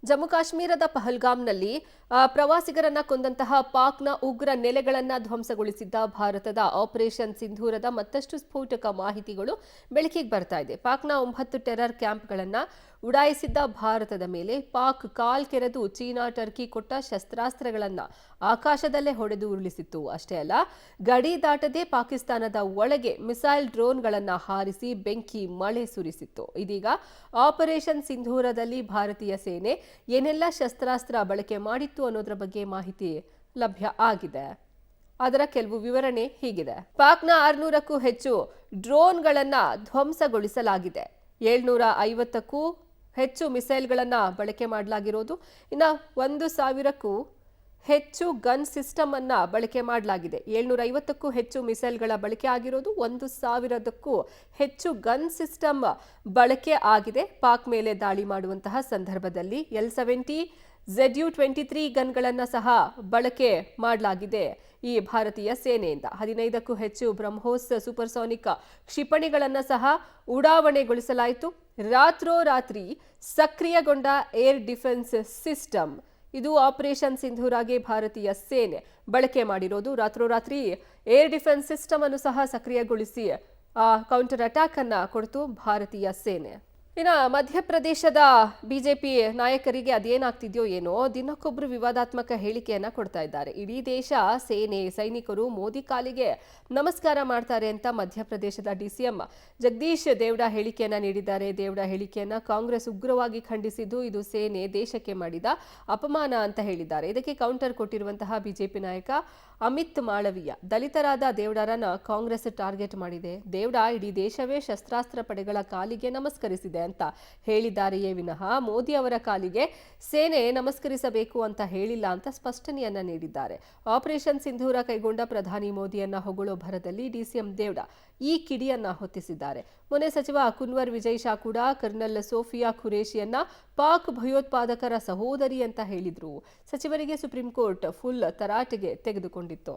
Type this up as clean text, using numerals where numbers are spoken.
ಜಮ್ಮು ಕಾಶ್ಮೀರದ ಪಹಲ್ಗಾಮ್ನಲ್ಲಿ ಪ್ರವಾಸಿಗರನ್ನ ಕೊಂದಂತಹ ಪಾಕ್ನ ಉಗ್ರ ನೆಲೆಗಳನ್ನ ಧ್ವಂಸಗೊಳಿಸಿದ್ದ ಭಾರತದ ಆಪರೇಷನ್ ಸಿಂಧೂರದ ಮತ್ತಷ್ಟು ಸ್ಫೋಟಕ ಮಾಹಿತಿಗಳು ಬೆಳಕಿಗೆ ಬರ್ತಾ ಇದೆ. ಪಾಕ್ನ 9 ಟೆರರ್ ಕ್ಯಾಂಪ್ಗಳನ್ನ ಉಡಾಯಿಸಿದ್ದ ಭಾರತದ ಮೇಲೆ ಪಾಕ್ ಕಾಲ್ ಕೆರೆದು ಚೀನಾ ಟರ್ಕಿ ಕೊಟ್ಟ ಶಸ್ತ್ರಾಸ್ತ್ರಗಳನ್ನ ಆಕಾಶದಲ್ಲೇ ಹೊಡೆದು ಉರುಳಿಸಿತ್ತು. ಅಷ್ಟೇ ಅಲ್ಲ, ಗಡಿ ದಾಟದೆ ಪಾಕಿಸ್ತಾನದ ಒಳಗೆ ಮಿಸೈಲ್ ಡ್ರೋನ್ಗಳನ್ನ ಹಾರಿಸಿ ಬೆಂಕಿ ಮಳೆ ಸುರಿಸಿತ್ತು. ಇದೀಗ ಆಪರೇಷನ್ ಸಿಂಧೂರದಲ್ಲಿ ಭಾರತೀಯ ಸೇನೆ ಏನೆಲ್ಲ ಶಸ್ತ್ರಾಸ್ತ್ರ ಬಳಕೆ ಮಾಡಿತ್ತು ಅನ್ನೋದರ ಬಗ್ಗೆ ಮಾಹಿತಿ ಲಭ್ಯ ಆಗಿದೆ. ಅದರ ಕೆಲವು ವಿವರಣೆ ಹೀಗಿದೆ. ಪಾಕ್ನ 600ಕ್ಕೂ ಹೆಚ್ಚು ಡ್ರೋನ್ಗಳನ್ನ ಧ್ವಂಸಗೊಳಿಸಲಾಗಿದೆ. 750ಕ್ಕೂ ಹೆಚ್ಚು ಮಿಸೈಲ್ಗಳನ್ನ ಬಳಕೆ ಮಾಡಲಾಗಿರೋದು. ಇನ್ನು 1000ಕ್ಕೂ ಹೆಚ್ಚು ಗನ್ ಸಿಸ್ಟಮ್ ಅನ್ನ ಬಳಕೆ ಮಾಡಲಾಗಿದೆ. 750ಕ್ಕೂ ಹೆಚ್ಚು ಮಿಸೈಲ್ಗಳ ಬಳಕೆ ಆಗಿರೋದು, 1000ಕ್ಕೂ ಹೆಚ್ಚು ಗನ್ ಸಿಸ್ಟಮ್ ಬಳಕೆ ಆಗಿದೆ. ಪಾಕ್ ಮೇಲೆ ದಾಳಿ ಮಾಡುವಂತಹ ಸಂದರ್ಭದಲ್ಲಿ L-70 ZU-23 ಗನ್ಗಳನ್ನು ಸಹ ಬಳಕೆ ಮಾಡಲಾಗಿದೆ ಈ ಭಾರತೀಯ ಸೇನೆಯಿಂದ. 15ಕ್ಕೂ ಹೆಚ್ಚು ಬ್ರಹ್ಮೋಸ್ ಸೂಪರ್ಸಾನಿಕ್ ಕ್ಷಿಪಣಿಗಳನ್ನು ಸಹ ಉಡಾವಣೆಗೊಳಿಸಲಾಯಿತು. ರಾತ್ರೋರಾತ್ರಿ ಸಕ್ರಿಯಗೊಂಡ ಏರ್ ಡಿಫೆನ್ಸ್ ಸಿಸ್ಟಮ್ ಇದು ಆಪರೇಷನ್ ಸಿಂಧೂರಾಗೆ ಭಾರತೀಯ ಸೇನೆ ಬಳಕೆ ಮಾಡಿರೋದು. ರಾತ್ರೋರಾತ್ರಿ ಏರ್ ಡಿಫೆನ್ಸ್ ಸಿಸ್ಟಮ್ ಅನ್ನು ಸಹ ಸಕ್ರಿಯಗೊಳಿಸಿ ಕೌಂಟರ್ ಅಟ್ಯಾಕ್ ಅನ್ನ ಕೊಡ್ತು ಭಾರತೀಯ ಸೇನೆ. ಇನ್ನು ಮಧ್ಯಪ್ರದೇಶದ ಬಿಜೆಪಿ ನಾಯಕರಿಗೆ ಅದೇನಾಗ್ತಿದೆಯೋ ಏನೋ, ದಿನಕ್ಕೊಬ್ಬರು ವಿವಾದಾತ್ಮಕ ಹೇಳಿಕೆಯನ್ನ ಕೊಡ್ತಾ ಇದ್ದಾರೆ. ಇಡೀ ದೇಶ ಸೇನೆ ಸೈನಿಕರು ಮೋದಿ ಕಾಲಿಗೆ ನಮಸ್ಕಾರ ಮಾಡ್ತಾರೆ ಅಂತ ಮಧ್ಯಪ್ರದೇಶದ ಡಿಸಿಎಂ ಜಗದೀಶ್ ದೇವ್ಡಾ ಹೇಳಿಕೆಯನ್ನ ನೀಡಿದ್ದಾರೆ. ದೇವ್ಡಾ ಹೇಳಿಕೆಯನ್ನ ಕಾಂಗ್ರೆಸ್ ಉಗ್ರವಾಗಿ ಖಂಡಿಸಿದ್ದು, ಇದು ಸೇನೆ ದೇಶಕ್ಕೆ ಮಾಡಿದ ಅಪಮಾನ ಅಂತ ಹೇಳಿದ್ದಾರೆ. ಇದಕ್ಕೆ ಕೌಂಟರ್ ಕೊಟ್ಟಿರುವಂತಹ ಬಿಜೆಪಿ ನಾಯಕ ಅಮಿತ್ ಮಾಳವೀಯ, ದಲಿತರಾದ ದೇವ್ಡಾರನ್ನ ಕಾಂಗ್ರೆಸ್ ಟಾರ್ಗೆಟ್ ಮಾಡಿದೆ. ದೇವ್ಡಾ ಇಡೀ ದೇಶವೇ ಶಸ್ತ್ರಾಸ್ತ್ರ ಪಡೆಗಳ ಕಾಲಿಗೆ ನಮಸ್ಕರಿಸಿದೆ ಅಂತ ಹೇಳಿದ್ದಾರೆಯೇ ವಿನಃ ಮೋದಿ ಅವರ ಕಾಲಿಗೆ ಸೇನೆ ನಮಸ್ಕರಿಸಬೇಕು ಅಂತ ಹೇಳಿಲ್ಲ ಅಂತ ಸ್ಪಷ್ಟನೆಯನ್ನ ನೀಡಿದ್ದಾರೆ. ಆಪರೇಷನ್ ಸಿಂಧೂರ ಕೈಗೊಂಡ ಪ್ರಧಾನಿ ಮೋದಿಯನ್ನ ಹೊಗಳೋ ಭರದಲ್ಲಿ ಡಿಸಿಎಂ ದೇವ್ಡಾ ಈ ಕಿಡಿಯನ್ನ ಹೊತ್ತಿಸಿದ್ದಾರೆ. ಮೊನ್ನೆ ಸಚಿವ ಕುನ್ವರ್ ವಿಜಯ್ ಶಾ ಕೂಡ ಕರ್ನಲ್ ಸೋಫಿಯಾ ಖುರೇಶಿಯನ್ನ ಪಾಕ್ ಭಯೋತ್ಪಾದಕರ ಸಹೋದರಿ ಅಂತ ಹೇಳಿದ್ರು. ಸಚಿವರಿಗೆ ಸುಪ್ರೀಂ ಕೋರ್ಟ್ ಫುಲ್ ತರಾಟೆಗೆ ತೆಗೆದುಕೊಂಡಿತ್ತು.